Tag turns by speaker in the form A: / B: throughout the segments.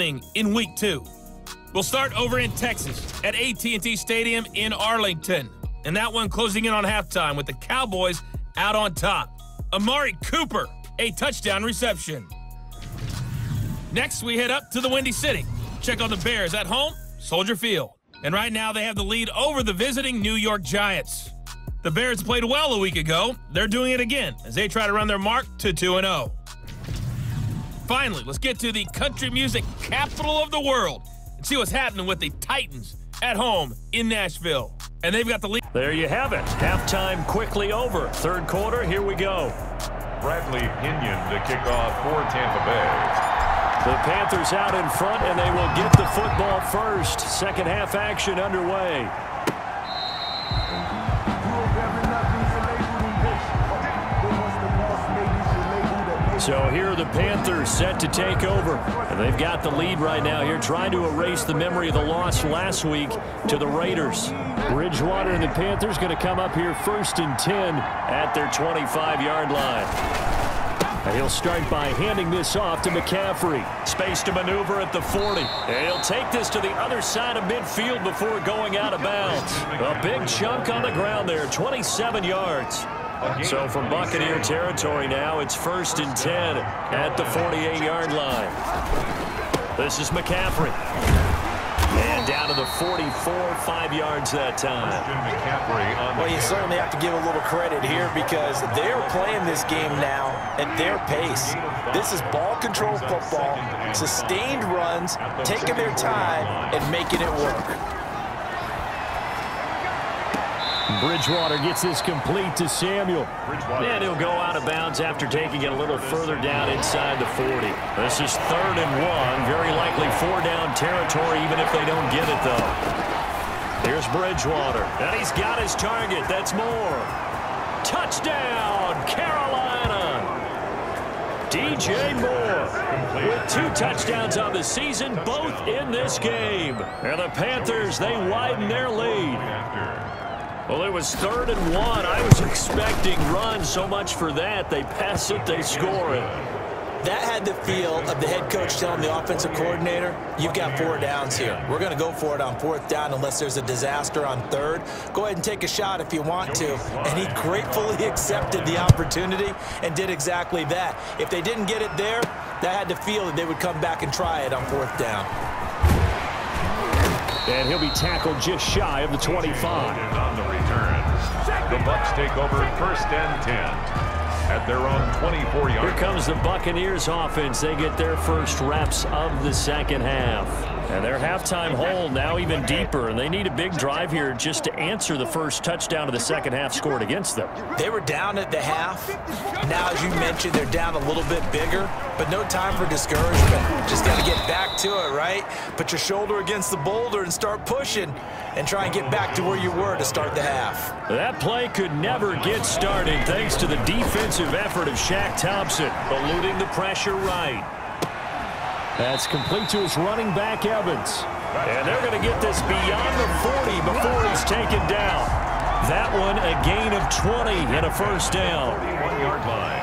A: in Week 2. We'll start over in Texas at AT&T Stadium in Arlington. And that one closing in on halftime with the Cowboys out on top. Amari Cooper, a touchdown reception. Next, we head up to the Windy City. Check on the Bears at home, Soldier Field. And right now, they have the lead over the visiting New York Giants. The Bears played well a week ago. They're doing it again as they try to run their mark to 2-0. Finally, let's get to the country music capital of the world and see what's happening with the Titans at home in Nashville. And they've got the lead.
B: There you have it. Halftime quickly over. Third quarter, here we go.
C: Bradley Pinion to kick off for Tampa Bay.
B: The Panthers out in front, and they will get the football first. Second half action underway. So here are the Panthers set to take over. And they've got the lead right now here, trying to erase the memory of the loss last week to the Raiders. Bridgewater and the Panthers going to come up here 1st and 10 at their 25-yard line. And he'll start by handing this off to McCaffrey. Space to maneuver at the 40. And he'll take this to the other side of midfield before going out of bounds. A big chunk on the ground there, 27 yards. So from Buccaneer territory now, it's 1st and 10 at the 48-yard line. This is McCaffrey. And down to the 44, 5 yards that time.
D: Well, you certainly have to give a little credit here because they're playing this game now at their pace. This is ball control football, sustained runs, taking their time and making it work.
B: Bridgewater gets this complete to Samuel. And he'll go out of bounds after taking it a little further down inside the 40. This is 3rd and 1. Very likely 4-down territory even if they don't get it, though. Here's Bridgewater. And he's got his target. That's more. Touchdown, Carolina. DJ Moore with 2 touchdowns on the season, both in this game. And the Panthers, they widen their lead. Well, it was 3rd and 1. I was expecting runs, so much for that. They pass it, they score it.
D: That had the feel of the head coach telling the offensive coordinator, you've got 4 downs here. We're going to go for it on 4th down unless there's a disaster on 3rd. Go ahead and take a shot if you want to. And he gratefully accepted the opportunity and did exactly that. If they didn't get it there, that had the feel that they would come back and try it on 4th down.
B: And he'll be tackled just shy of the 25.
C: And on the return, the Bucs take over 1st and 10 at their own 24-yard.
B: Here comes the Buccaneers offense. They get their first reps of the second half. And their halftime hole now even deeper, and they need a big drive here just to answer the first touchdown of the second half scored against them.
D: They were down at the half. Now, as you mentioned, they're down a little bit bigger, but no time for discouragement. Just got to get back to it, right? Put your shoulder against the boulder and start pushing and try and get back to where you were to start the half.
B: That play could never get started thanks to the defensive effort of Shaq Thompson, eluding the pressure right. That's complete to his running back, Evans. And they're going to get this beyond the 40 before he's taken down. That one a gain of 20 and a 1st down.
C: 1-yard line.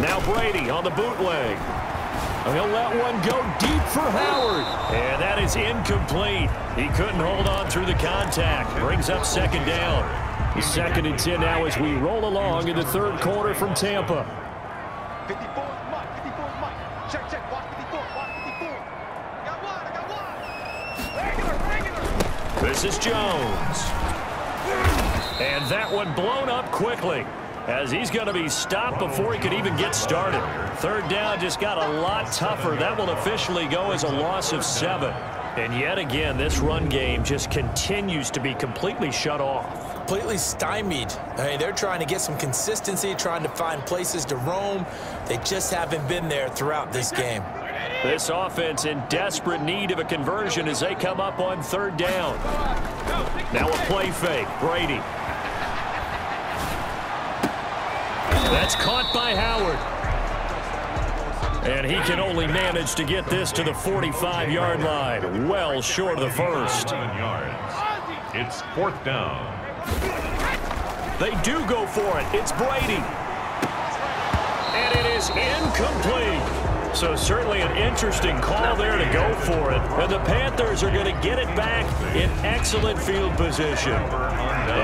B: Now Brady on the bootleg. He'll let one go deep for Howard. And that is incomplete. He couldn't hold on through the contact. Brings up 2nd down. 2nd and 10 now as we roll along in the 3rd quarter from Tampa.
E: 54, Mike, 54, Mike. Check, watch 54, watch 54. I got one. Regular.
B: This is Jones. And that one blown up quickly as he's going to be stopped before he could even get started. 3rd down just got a lot tougher. That will officially go as a loss of 7. And yet again, this run game just continues to be completely shut off.
D: Completely stymied. Hey, they're trying to get some consistency, trying to find places to roam. They just haven't been there throughout this game.
B: This offense in desperate need of a conversion as they come up on 3rd down. Now a play fake. Brady. That's caught by Howard. And he can only manage to get this to the 45-yard line. Well short of the 1st.
C: 7 yards. It's 4th down.
B: They do go for it. It's Brady. And it is incomplete. So certainly an interesting call there to go for it. And the Panthers are going to get it back in excellent field position.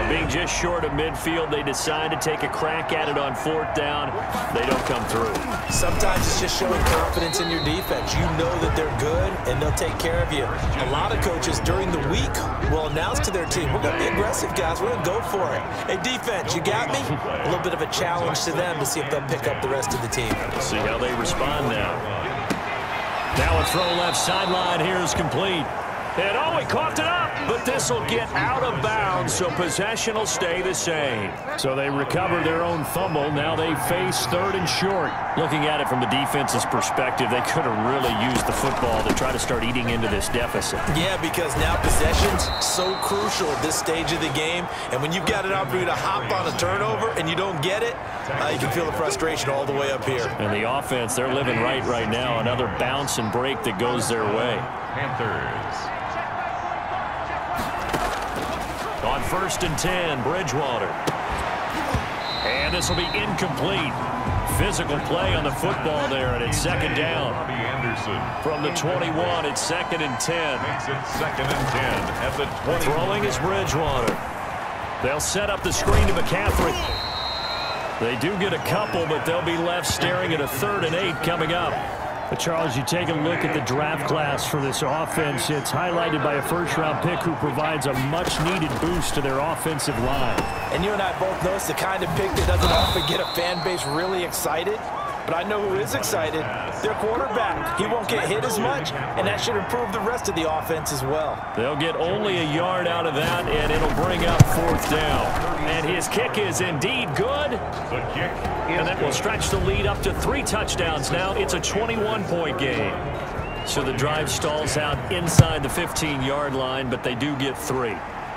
B: Being just short of midfield, they decide to take a crack at it on 4th down. They don't come through.
D: Sometimes it's just showing confidence in your defense. You know that they're good, and they'll take care of you. A lot of coaches during the week will announce to their team, we're going to be aggressive, guys. We're going to go for it. Hey, defense, you got me? A little bit of a challenge to them to see if they'll pick up the rest of the team.
B: See how they respond now. Now a throw left sideline here is complete. And oh, he coughed it up, but this will get out of bounds, so possession will stay the same. So they recover their own fumble. Now they face 3rd and short. Looking at it from the defense's perspective, they could have really used the football to try to start eating into this deficit.
D: Yeah, because now possession's so crucial at this stage of the game. And when you've got an opportunity to hop on a turnover and you don't get it, you can feel the frustration all the way up here.
B: And the offense, they're living right now. Another bounce and break that goes their way.
C: Panthers.
B: On 1st and 10, Bridgewater. And this will be incomplete. Physical play on the football there, and it's 2nd down. From the 21, it's 2nd and 10.
C: Makes it 2nd and 10 at the 20.
B: Throwing is Bridgewater. They'll set up the screen to McCaffrey. They do get a couple, but they'll be left staring at a 3rd and 8 coming up.
F: But Charles, you take a look at the draft class for this offense. It's highlighted by a 1st-round pick who provides a much-needed boost to their offensive line.
D: And you and I both know it's the kind of pick that doesn't often get a fan base really excited. But I know who is excited. Their quarterback. He won't get hit as much, and that should improve the rest of the offense as well.
B: They'll get only a yard out of that, and it'll bring up 4th down. And his kick is indeed good.
C: The kick is
B: And that will stretch the lead up to 3 touchdowns now. It's a 21-point game. So the drive stalls out inside the 15-yard line, but they do get 3.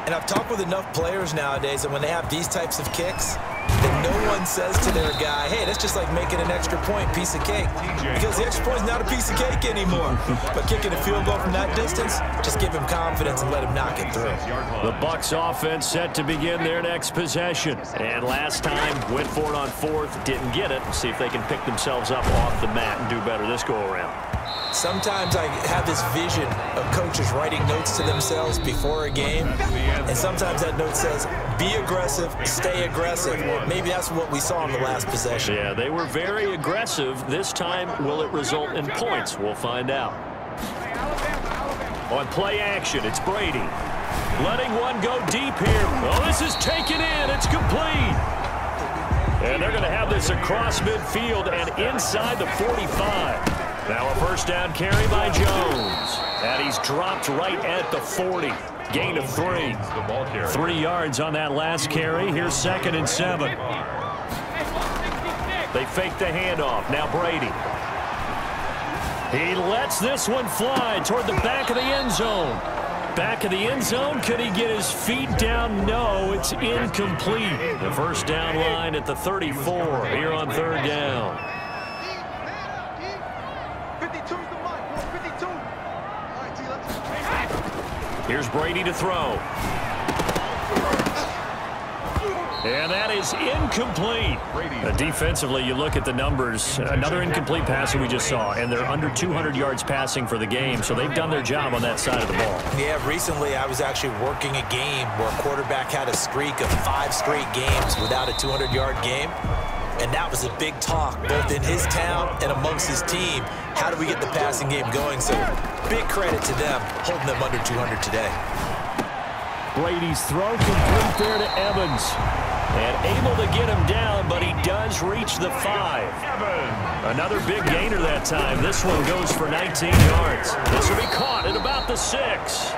D: And I've talked with enough players nowadays that when they have these types of kicks, that no one says to their guy, hey, that's just like making an extra point, piece of cake. Because the extra point is not a piece of cake anymore. But kicking a field goal from that distance, just give him confidence and let him knock it through.
B: The Bucs offense set to begin their next possession. And last time, went for it on 4th, didn't get it. See if they can pick themselves up off the mat and do better this go-around.
D: Sometimes I have this vision of coaches writing notes to themselves before a game, and sometimes that note says, be aggressive, stay aggressive. Maybe that's what we saw in the last possession.
B: Yeah, they were very aggressive. This time, will it result in points? We'll find out. On play action, it's Brady. Letting one go deep here. Oh, this is taken in. It's complete. And they're going to have this across midfield and inside the 45. Now a 1st down carry by Jones. And he's dropped right at the 40. Gain of 3. 3 yards on that last carry. Here's 2nd and 7. They fake the handoff. Now Brady. He lets this one fly toward the back of the end zone. Back of the end zone. Could he get his feet down? No, it's incomplete. The 1st down line at the 34 here on 3rd down.
E: 52's the mark. 52. All right, T, let's...
B: Here's Brady to throw. And that is incomplete. Defensively, you look at the numbers. Another incomplete pass that we just saw, and they're under 200 yards passing for the game, so they've done their job on that side of the ball.
D: Yeah, recently I was actually working a game where a quarterback had a streak of 5 straight games without a 200-yard game. And that was a big talk, both in his town and amongst his team. How do we get the passing game going? So big credit to them, holding them under 200 today.
B: Brady's throw complete there to Evans. And able to get him down, but he does reach the 5. Another big gainer that time. This one goes for 19 yards. This will be caught at about the 6.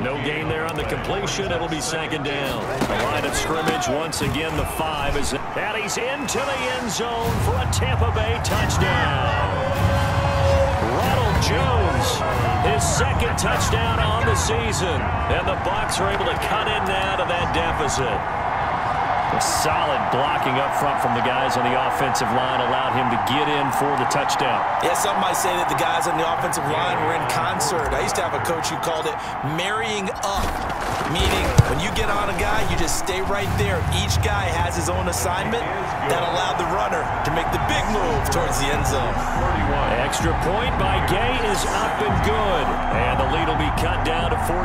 B: No gain there on the completion. It'll be 2nd down. The line of scrimmage, once again, the 5 is... And he's into the end zone for a Tampa Bay touchdown. Ronald Jones, his 2nd touchdown on the season. And the Bucs are able to cut in now to that deficit. Solid blocking up front from the guys on the offensive line allowed him to get in for the touchdown.
D: Yeah, some might say that the guys on the offensive line were in concert. I used to have a coach who called it marrying up, meaning when you get on a guy, you just stay right there. Each guy has his own assignment that allowed the runner to make the big move towards the end zone.
B: Extra point by Gay is up and good. And the lead will be cut down to 14.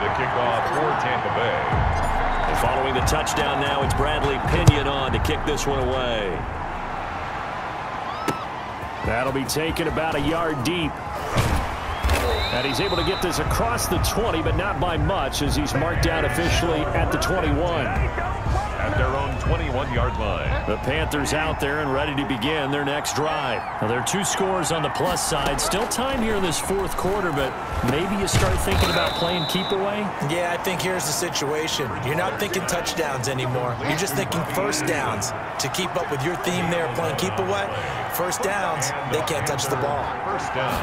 C: The kickoff for Tampa Bay.
B: And following the touchdown now, it's Bradley Pinion on to kick this one away. That'll be taken about a yard deep. And he's able to get this across the 20, but not by much, as he's marked down officially at the 21.
C: At their own 21-yard line.
B: The Panthers out there and ready to begin their next drive. Now, there are 2 scores on the plus side. Still time here in this 4th quarter, but maybe you start thinking about playing keep away?
D: Yeah, I think here's the situation. You're not thinking touchdowns anymore. You're just thinking first downs. To keep up with your theme there, playing keep away, first downs, they can't touch the ball.
C: First down.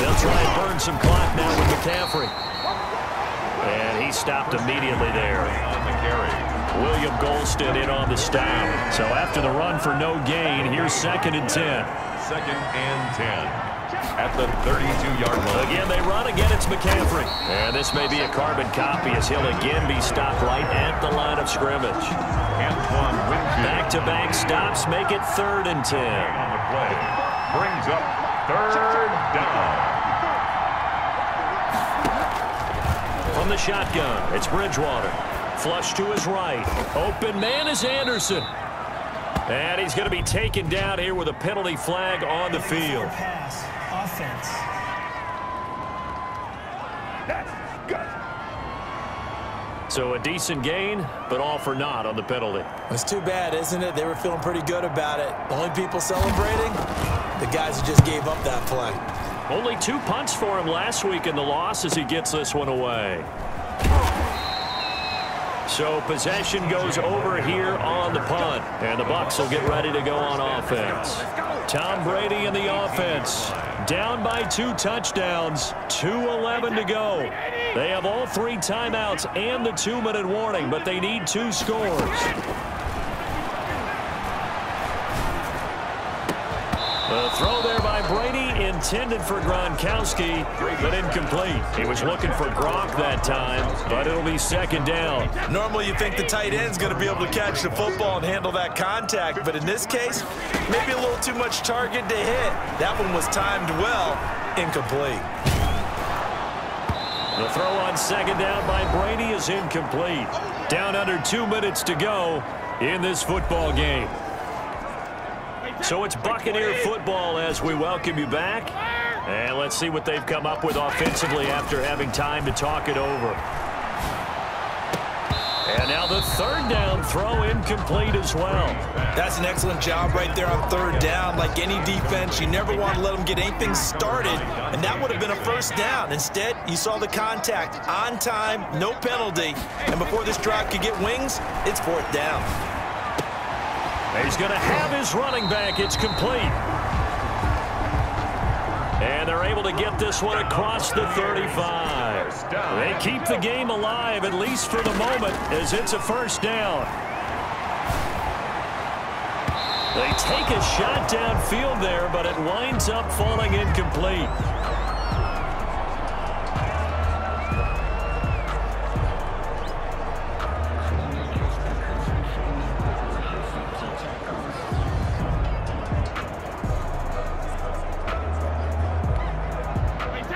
B: They'll try and burn some clock now with McCaffrey. And he stopped immediately there.
C: On the carry.
B: William Golston in on the stop. So after the run for no gain, here's 2nd and 10.
C: 2nd and 10. At the 32-yard line.
B: Again, they run. Again, it's McCaffrey. And this may be a carbon copy as he'll again be stopped right at the line of scrimmage. Back-to-back stops make it 3rd and 10.
C: On the play. Brings up 3rd down.
B: From the shotgun, it's Bridgewater. Flush to his right. Open man is Anderson. And he's going to be taken down here with a penalty flag on the field.
G: Pass. Offense.
B: So a decent gain, but all for naught on the penalty.
D: It's too bad, isn't it? They were feeling pretty good about it. The only people celebrating, the guys who just gave up that play.
B: Only 2 punts for him last week in the loss as he gets this one away. So possession goes over here on the punt. And the Bucs will get ready to go on offense. Tom Brady in the offense. Down by 2 touchdowns. 2:11 to go. They have all 3 timeouts and the 2-minute warning, but they need 2 scores. The throw there by Brady intended for Gronkowski, but incomplete. He was looking for Gronk that time, but it'll be 2nd down.
D: Normally you think the tight end's going to be able to catch the football and handle that contact, but in this case, maybe a little too much target to hit. That one was timed well, incomplete.
B: The throw on 2nd down by Brady is incomplete. Down under 2 minutes to go in this football game. So it's Buccaneer football as we welcome you back. And let's see what they've come up with offensively after having time to talk it over. And now the 3rd down throw incomplete as well.
D: That's an excellent job right there on 3rd down. Like any defense, you never want to let them get anything started, and that would have been a 1st down. Instead, you saw the contact on time, no penalty, and before this drive could get wings, it's 4th down.
B: He's going to have his running back. It's complete. And they're able to get this one across the 35. They keep the game alive, at least for the moment, as it's a 1st down. They take a shot downfield there, but it winds up falling incomplete.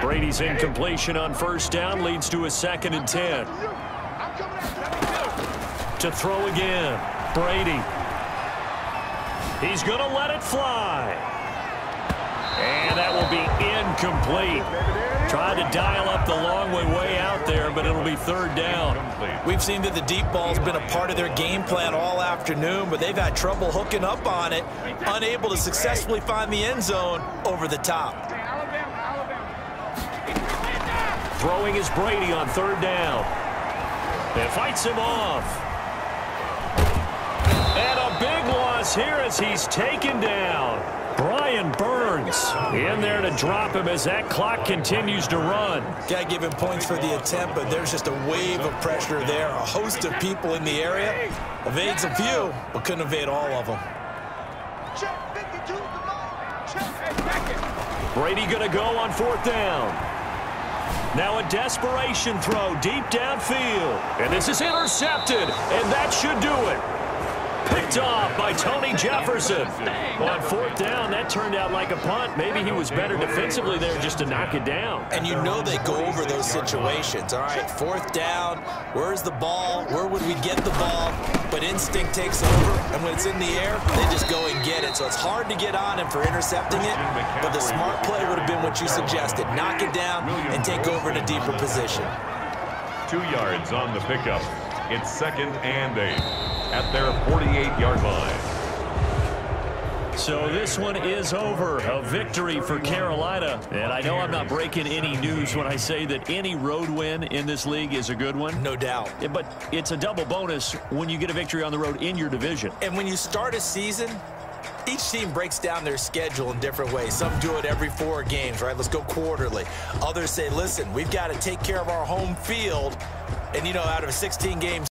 B: Brady's incompletion on 1st down leads to a 2nd and 10. To throw again, Brady. He's going to let it fly. And that will be incomplete. Tried to dial up the long way out there, but it'll be 3rd down.
D: We've seen that the deep ball's been a part of their game plan all afternoon, but they've had trouble hooking up on it, unable to successfully find the end zone over the top.
B: Throwing is Brady on 3rd down. It fights him off. And a big loss here as he's taken down. Brian Burns in there to drop him as that clock continues to run.
D: Got to give him points for the attempt, but there's just a wave of pressure there. A host of people in the area. Evades a few, but couldn't evade all of them.
E: Check 52 the line. Check.
B: Brady going to go on 4th down. Now a desperation throw deep downfield. And this is intercepted, and that should do it. Picked off by Tony Jefferson. On 4th down, that turned out like a punt. Maybe he was better defensively there just to knock it down.
D: And you know they go over those situations. All right, 4th down, where's the ball? Where would we get the ball? But instinct takes over, and when it's in the air, they just go and get it. So it's hard to get on him for intercepting it, but the smart play would have been what you suggested. Knock it down and take over in a deeper position.
C: 2 yards on the pickup. It's 2nd and 8 at their 48-yard line.
B: So this one is over. A victory for Carolina. And I know I'm not breaking any news when I say that any road win in this league is a good one.
D: No doubt.
B: Yeah, but it's a double bonus when you get a victory on the road in your division.
D: And when you start a season, each team breaks down their schedule in different ways. Some do it every 4 games, right? Let's go quarterly. Others say, listen, we've got to take care of our home field. And, you know, out of a 16-game